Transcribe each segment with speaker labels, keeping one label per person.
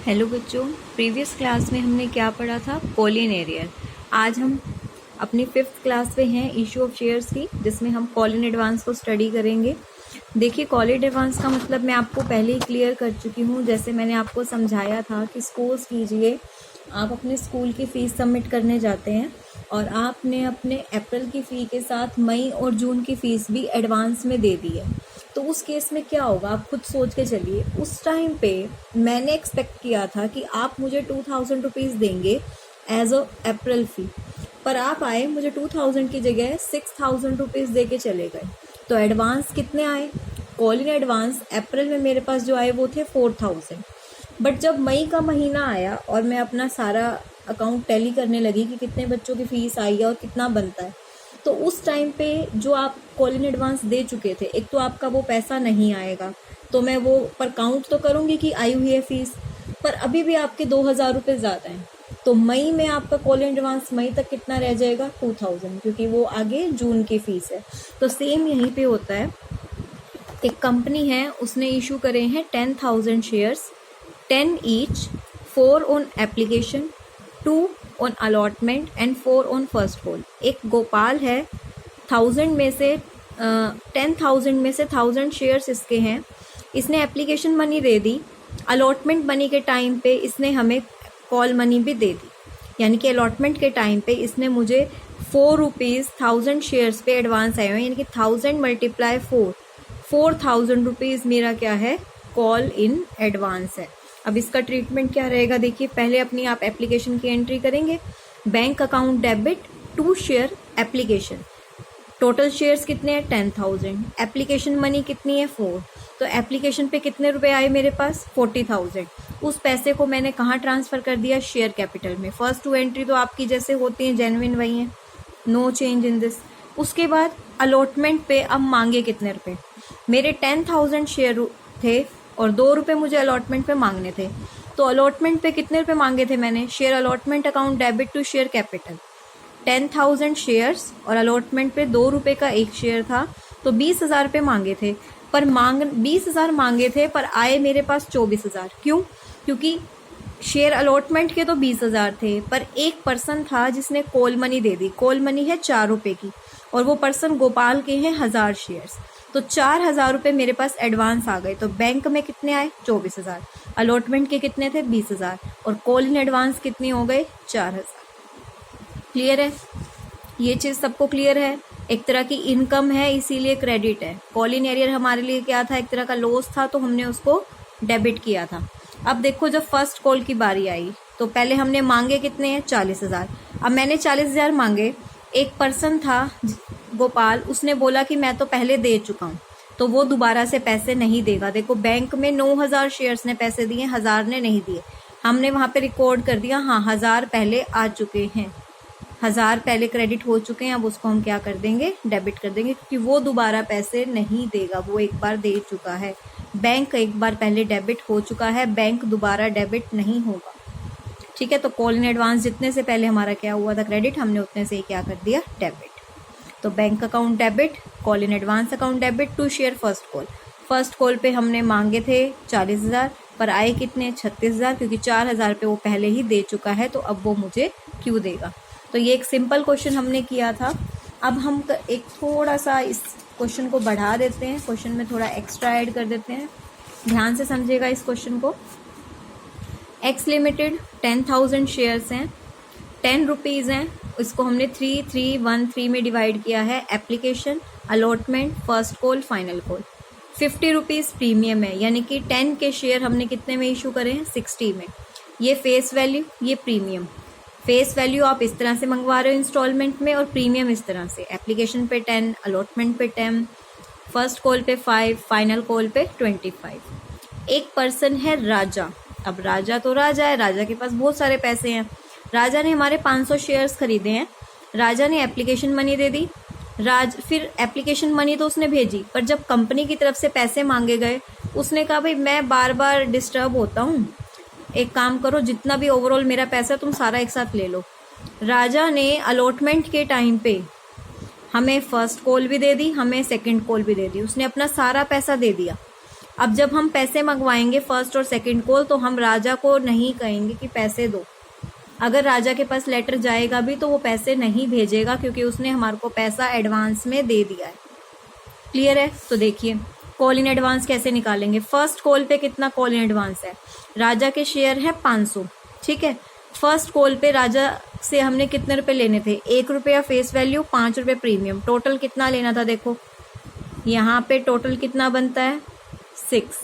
Speaker 1: Hello बच्चों, previous class में हमने क्या पढ़ा था? Colin arrear. आज हम अपनी 5th क्लास में हैं इशू ऑफ शेयर्स की, जिसमें हम कॉलिन एडवांस को स्टडी करेंगे। देखिए, कॉलिन एडवांस का मतलब मैं आपको पहले ही क्लियर कर चुकी हूँ। जैसे मैंने आपको समझाया था कि सपोज कीजिए आप अपने स्कूल की फ़ीस सबमिट करने जाते हैं और आपने अपने अप्रैल की फ़ी के साथ मई और जून की फ़ीस भी एडवांस में दे दी है। तो उस केस में क्या होगा, आप खुद सोच के चलिए। उस टाइम पे मैंने एक्सपेक्ट किया था कि आप मुझे 2000 रुपीज़ देंगे एज अ अप्रैल फ़ी, पर आप आए मुझे 2000 की जगह 6000 रुपीज़ दे के चले गए। तो एडवांस कितने आए? कॉलिन एडवांस अप्रैल में मेरे पास जो आए वो थे 4000। बट जब मई का महीना आया और मैं अपना सारा अकाउंट टैली करने लगी कि कितने बच्चों की फ़ीस आई है और कितना बनता है, तो उस टाइम पे जो आप कॉलिन एडवांस दे चुके थे, एक तो आपका वो पैसा नहीं आएगा, तो मैं वो पर काउंट तो करूँगी कि आई हुई है फ़ीस, पर अभी भी आपके 2000 रुपये ज़्यादा हैं। तो मई में आपका कॉलिन एडवांस मई तक कितना रह जाएगा? 2000, क्योंकि वो आगे जून की फ़ीस है। तो सेम यहीं पे होता है। एक कंपनी है, उसने इशू करे हैं 10,000 shares, 10 each, 4 on application, 2 on allotment and 4 on first call. एक गोपाल है, 1000 में से 10,000 में से 1000 शेयर्स इसके हैं। इसने एप्लीकेशन मनी दे दी, अलॉटमेंट मनी के टाइम पे इसने हमें कॉल मनी भी दे दी, यानी कि अलॉटमेंट के टाइम पे इसने मुझे 4 रुपीज़ 1000 शेयर्स पे एडवांस आए हुए, यानी कि 1000 मल्टीप्लाई 4, 4000 रुपीज़ मेरा क्या है? कॉल इन एडवांस है। अब इसका ट्रीटमेंट क्या रहेगा? देखिए, पहले अपनी आप एप्लीकेशन की एंट्री करेंगे। Bank account debit to share application. Total shares कितने हैं? 10,000। एप्लीकेशन मनी कितनी है? 4। तो एप्लीकेशन पे कितने रुपए आए मेरे पास? 40,000। उस पैसे को मैंने कहाँ ट्रांसफ़र कर दिया? शेयर कैपिटल में। फर्स्ट 2 एंट्री तो आपकी जैसे होती हैं जेन्युइन वही हैं, नो चेंज इन दिस। उसके बाद अलॉटमेंट पे अब मांगे कितने रुपए? मेरे 10,000 शेयर थे और 2 रुपये मुझे अलॉटमेंट पे मांगने थे। तो अलॉटमेंट पे कितने रुपए मांगे थे मैंने? Share allotment account debit to share capital. 10,000 shares और अलॉटमेंट पे 2 रुपये का एक शेयर था, तो 20,000 रुपये मांगे थे। पर 20,000 मांगे थे, पर आए मेरे पास 24,000। क्यों? क्योंकि शेयर अलॉटमेंट के तो 20,000 थे, पर एक पर्सन था जिसने कॉल मनी दे दी। कॉल मनी है 4 रुपये की, और वो पर्सन गोपाल के हैं 1000 शेयर्स। तो 4000 रुपये मेरे पास एडवांस आ गए। तो बैंक में कितने आए? 24,000। अलॉटमेंट के कितने थे? 20,000। और कॉल इन एडवांस कितनी हो गए? 4,000। क्लियर है? ये चीज़ सबको क्लियर है? एक तरह की इनकम है, इसीलिए क्रेडिट है। कॉल इन एरियर हमारे लिए क्या था? एक तरह का लॉस था, तो हमने उसको डेबिट किया था। अब देखो, जब फर्स्ट कॉल की बारी आई तो पहले हमने मांगे कितने हैं? 40,000। अब मैंने 40,000 मांगे। एक पर्सन था गोपाल, उसने बोला कि मैं तो पहले दे चुका हूँ, तो वो दोबारा से पैसे नहीं देगा। देखो, बैंक में 9,000 शेयर्स ने पैसे दिए, 1000 ने नहीं दिए। हमने वहाँ पे रिकॉर्ड कर दिया, हाँ 1000 पहले आ चुके हैं, 1000 पहले क्रेडिट हो चुके हैं। अब उसको हम क्या कर देंगे? डेबिट कर देंगे, क्योंकि वो दोबारा पैसे नहीं देगा, वो एक बार दे चुका है। बैंक एक बार पहले डेबिट हो चुका है, बैंक दोबारा डेबिट नहीं होगा। ठीक है? तो कॉल इन एडवांस जितने से पहले हमारा क्या हुआ था क्रेडिट, हमने उतने से ही क्या कर दिया? डेबिट। तो bank account debit, call in advance account debit to share first call. First call पे हमने मांगे थे 40,000, पर आए कितने? 36,000, क्योंकि 4,000 पे वो पहले ही दे चुका है, तो अब वो मुझे क्यों देगा? तो ये एक सिंपल क्वेश्चन हमने किया था। अब हम एक थोड़ा सा इस क्वेश्चन को बढ़ा देते हैं, क्वेश्चन में थोड़ा एक्स्ट्रा ऐड कर देते हैं। ध्यान से समझिएगा इस क्वेश्चन को। एक्स लिमिटेड 10,000 शेयर्स हैं, 10 रुपीज़ हैं। इसको हमने 3313 में डिवाइड किया है। Application, allotment, first call, final call. 50 rupees premium है, यानी कि 10 के शेयर हमने कितने में इशू करे हैं? 60 में। ये फेस वैल्यू, ये प्रीमियम। फेस वैल्यू आप इस तरह से मंगवा रहे हो इंस्टॉलमेंट में, और प्रीमियम इस तरह से। एप्लीकेशन पे 10, अलॉटमेंट पे 10, फर्स्ट कॉल पे 5, फाइनल कॉल पे 25। एक पर्सन है राजा। अब राजा तो राजा है, राजा के पास बहुत सारे पैसे हैं। राजा ने हमारे 500 शेयर्स खरीदे हैं। राजा ने एप्लीकेशन मनी दे दी। फिर एप्लीकेशन मनी तो उसने भेजी, पर जब कंपनी की तरफ से पैसे मांगे गए, उसने कहा भाई मैं बार बार डिस्टर्ब होता हूँ, एक काम करो, जितना भी ओवरऑल मेरा पैसा तुम सारा एक साथ ले लो। राजा ने अलॉटमेंट के टाइम पे हमें फर्स्ट कॉल भी दे दी, हमें सेकंड कॉल भी दे दी। उसने अपना सारा पैसा दे दिया। अब जब हम पैसे मंगवाएंगे फर्स्ट और सेकंड कॉल, तो हम राजा को नहीं कहेंगे कि पैसे दो। अगर राजा के पास लेटर जाएगा भी तो वो पैसे नहीं भेजेगा, क्योंकि उसने हमारे को पैसा एडवांस में दे दिया है। क्लियर है? तो देखिए कॉल इन एडवांस कैसे निकालेंगे। फर्स्ट कॉल पे कितना कॉल इन एडवांस है? राजा के शेयर है 500, ठीक है। फर्स्ट कॉल पे राजा से हमने कितने रुपए लेने थे? 1 रुपया फेस वैल्यू, 5 रुपये प्रीमियम। टोटल कितना लेना था? देखो यहाँ पे टोटल कितना बनता है? 6।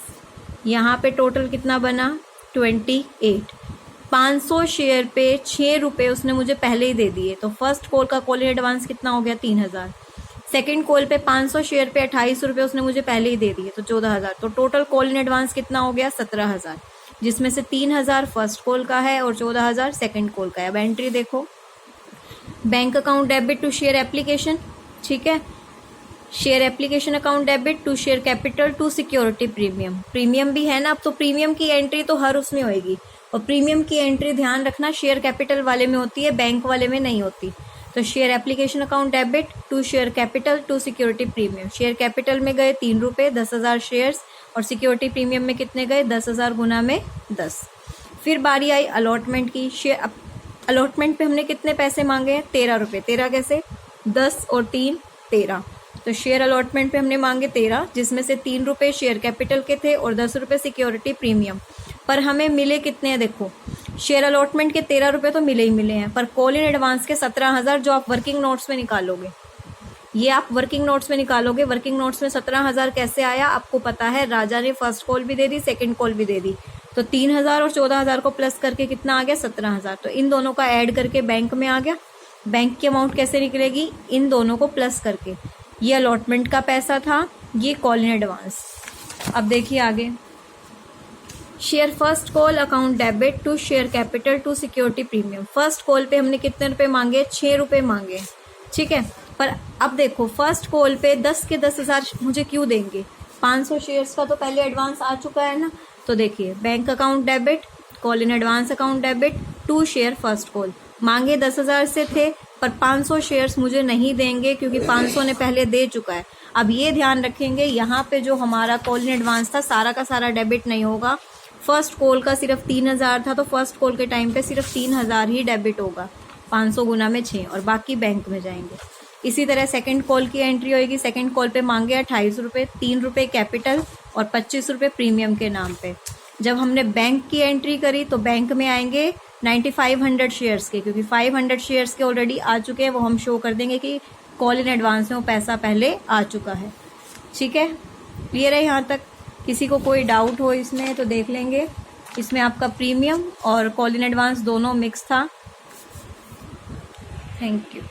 Speaker 1: यहाँ पे टोटल कितना बना? 28। 500 शेयर पे 6 रुपये उसने मुझे पहले ही दे दिए, तो फर्स्ट कॉल का कॉल इन एडवांस कितना हो गया? 3000। सेकंड कॉल पे 500 शेयर पे 28 रुपये उसने मुझे पहले ही दे दिए, तो 14000। तो टोटल कॉल इन एडवांस कितना हो गया? 17000, जिसमें से 3000 फर्स्ट कॉल का है और 14000 सेकंड कॉल का है। अब एंट्री देखो, bank account debit to share application, ठीक है। Share application account debit to share capital to security premium. Premium भी है ना, अब तो प्रीमियम की एंट्री तो हर उसमें होएगी, और प्रीमियम की एंट्री ध्यान रखना शेयर कैपिटल वाले में होती है, बैंक वाले में नहीं होती। तो share application account debit to share capital to security premium. Share capital में गए 3 रुपये, 10,000 शेयर्स, और सिक्योरिटी प्रीमियम में कितने गए? 10,000 गुना में 10। फिर बारी आई अलॉटमेंट की। शेयर अलॉटमेंट पे हमने कितने पैसे मांगे हैं? 13 रुपये। 13 कैसे? 10 और 3 13। तो शेयर अलॉटमेंट पे हमने मांगे 13, जिसमें से 3 रुपये शेयर कैपिटल के थे और 10 रुपये सिक्योरिटी प्रीमियम। पर हमें मिले कितने हैं? देखो शेयर अलॉटमेंट के 13 रुपये तो मिले ही मिले हैं, पर कॉल इन एडवांस के 17,000 जो आप वर्किंग नोट्स में निकालोगे, ये आप वर्किंग नोट्स में निकालोगे। वर्किंग नोट्स में 17,000 कैसे आया? आपको पता है राजा ने फर्स्ट कॉल भी दे दी, सेकंड कॉल भी दे दी, तो 3,000 और 14,000 को प्लस करके कितना आ गया? 17,000। तो इन दोनों का ऐड करके बैंक में आ गया। बैंक की अमाउंट कैसे निकलेगी? इन दोनों को प्लस करके। ये अलॉटमेंट का पैसा था, ये कॉल इन एडवांस। अब देखिए आगे, share first call account debit to share capital to security premium. First call पे हमने कितने रुपए मांगे? 6 रुपये मांगे, ठीक है। पर अब देखो फर्स्ट कॉल पे 10 के 10,000 मुझे क्यों देंगे? 500 शेयर्स का तो पहले एडवांस आ चुका है ना। तो देखिए bank account debit, call in advance account debit to share first call. मांगे 10,000 से थे, पर 500 शेयर्स मुझे नहीं देंगे क्योंकि 500 ने पहले दे चुका है। अब ये ध्यान रखेंगे, यहाँ पे जो हमारा कॉल इन एडवांस था सारा का सारा डेबिट नहीं होगा। फर्स्ट कॉल का सिर्फ 3,000 था, तो फर्स्ट कॉल के टाइम पे सिर्फ 3,000 ही डेबिट होगा, 500 गुना में 6, और बाकी बैंक में जाएंगे। इसी तरह सेकंड कॉल की एंट्री होगी। सेकंड कॉल पे मांगे 28 रुपये, 3 रुपये कैपिटल और 25 रुपये प्रीमियम के नाम पे। जब हमने बैंक की एंट्री करी तो बैंक में आएंगे 9500 शेयर्स के, क्योंकि 500 शेयर्स के ऑलरेडी आ चुके हैं, वो हम शो कर देंगे कि कॉल इन एडवांस में वो पैसा पहले आ चुका है। ठीक है, क्लियर है यहाँ तक? किसी को कोई डाउट हो इसमें तो देख लेंगे। इसमें आपका प्रीमियम और कॉल इन एडवांस दोनों मिक्स था। Thank you.